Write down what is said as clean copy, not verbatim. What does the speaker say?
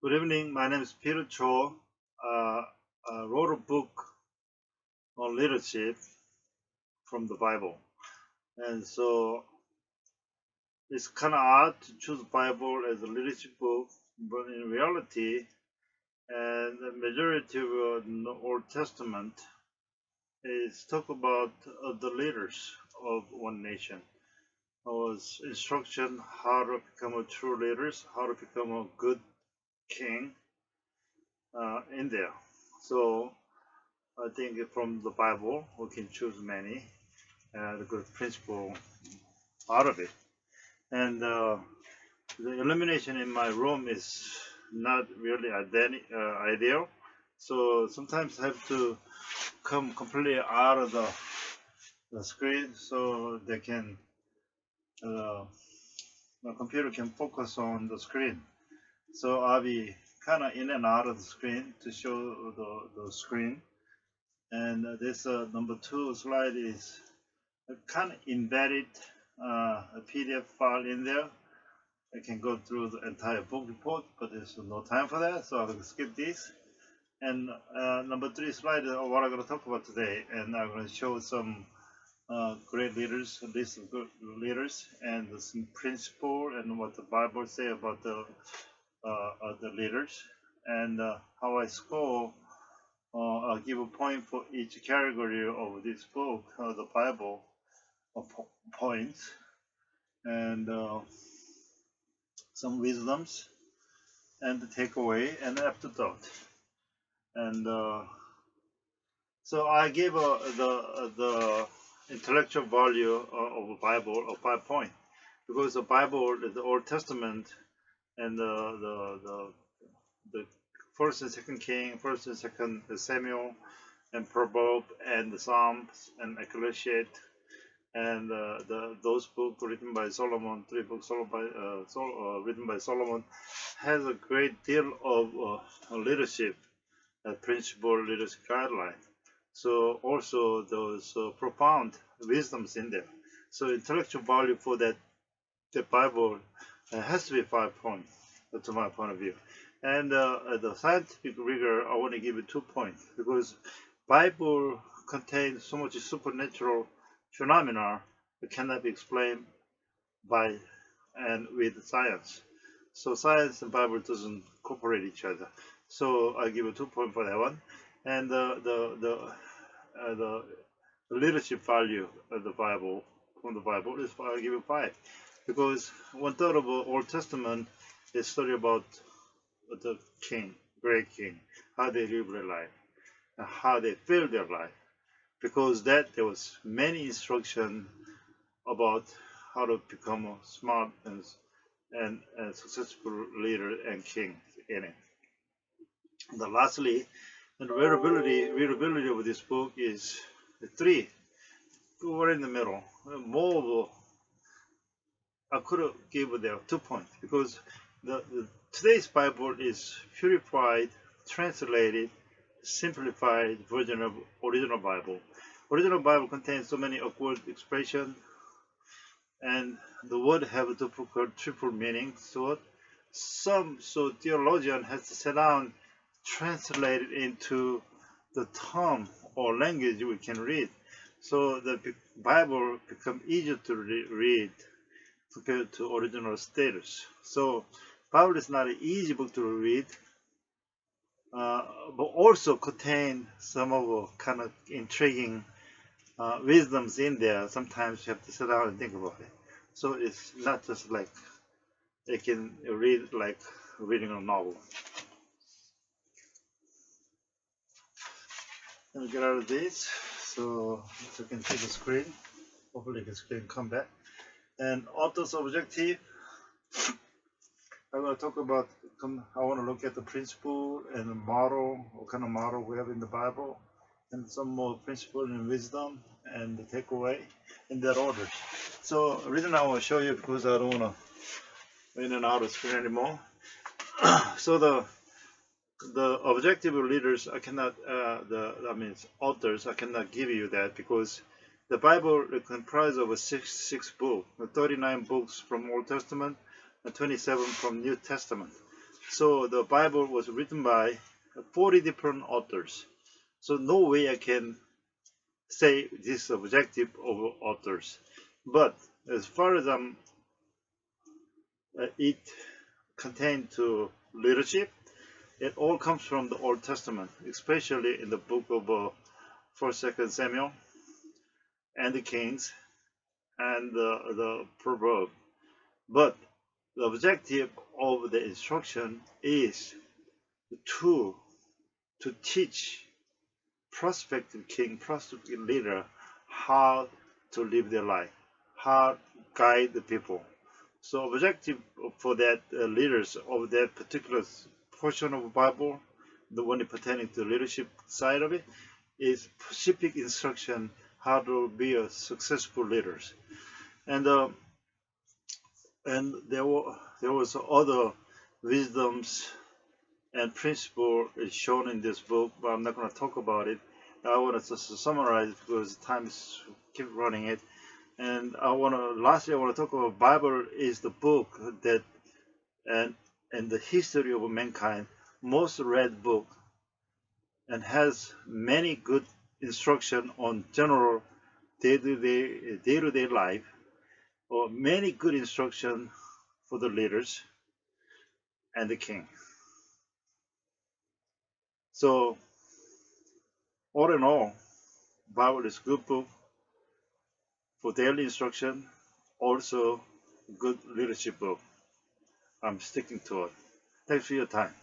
Good evening. My name is Peter Cho. I wrote a book on leadership from the Bible, and so it's kind of odd to choose Bible as a leadership book, but in reality, and the majority of the Old Testament is talk about the leaders of one nation. It was instruction how to become a true leaders, how to become a good king in there. So I think from the Bible we can choose many the good principle out of it. And the illumination in my room is not really ideal. So sometimes I have to come completely out of the screen so they can the computer can focus on the screen. So I'll be kind of in and out of the screen to show the screen. And this number 2 slide is kind of embedded a PDF file in there. I can go through the entire book report, but there's no time for that, so I'm going to skip this. And number 3 slide is what I'm going to talk about today, and I'm going to show some great leaders, a list of good leaders, and some principle and what the Bible say about the leaders, and how I score. I'll give a point for each category of this book, the Bible, points, and some wisdoms, and the takeaway, and afterthought. And so I gave the intellectual value of the Bible of 5 points, because the Bible, the Old Testament, and the First and Second King, First and Second Samuel, and Proverbs, and the Psalms, and Ecclesiastes, and those books written by Solomon, 3 books written by Solomon, has a great deal of leadership principle, leadership guideline. So also those profound wisdoms in there. So intellectual value for that the Bible has to be 5 points, to my point of view. And the scientific rigor, I want to give it 2 points, because Bible contains so much supernatural phenomena that cannot be explained by and with science. So science and Bible doesn't cooperate each other. So I give a 2 point for that one. And the leadership value of the Bible from the Bible is I give it 5, because 1/3 of the Old Testament is story about the king, great king, how they live their life, and how they feel their life, because that there was many instruction about how to become a smart and successful leader and king in it. And then lastly, the readability of this book is 3. We're in the middle. More I could have given there 2 points, because today's Bible is purified, translated, simplified version of original Bible. Original Bible contains so many awkward expressions, and the word have a difficult triple meaning. So theologian has to sit down, translate it into the term or language we can read. So the Bible become easier to read compared to original status. So Bible is not an easy book to read, but also contain some of the kind of intriguing wisdoms in there. Sometimes you have to sit down and think about it. So it's not just like you can read like reading a novel. Let me get out of this so you can see the screen. Hopefully the screen come back. And author's objective, I'm going to talk about, I want to look at the principle and the model, what kind of model we have in the Bible, and some more principle and wisdom, and the takeaway in that order. So the reason I want to show you, because I don't want to in and out of screen anymore. So the objective of leaders, I cannot, authors, I cannot give you that, because the Bible comprises of six books, 39 books from Old Testament, and 27 from New Testament. So the Bible was written by 40 different authors. So no way I can say this objective of authors. But as far as it contained to leadership, it all comes from the Old Testament, especially in the book of 1st, 2nd Samuel, and the Kings, and the Proverb. But the objective of the instruction is to teach prospective king, prospective leader how to live their life, how to guide the people. So objective for that leaders of that particular portion of the Bible, the one pertaining to leadership side of it, is specific instruction how to be a successful leaders. And there was other wisdoms and principle is shown in this book, but I'm not going to talk about it. I want to just summarize because time is keep running it. And lastly I want to talk about Bible is the book that and the history of mankind most read book and has many good instruction on general day-to-day life, or many good instruction for the leaders and the king. So all in all, Bible is good book for daily instruction, also good leadership book. I'm sticking to it. Thanks for your time.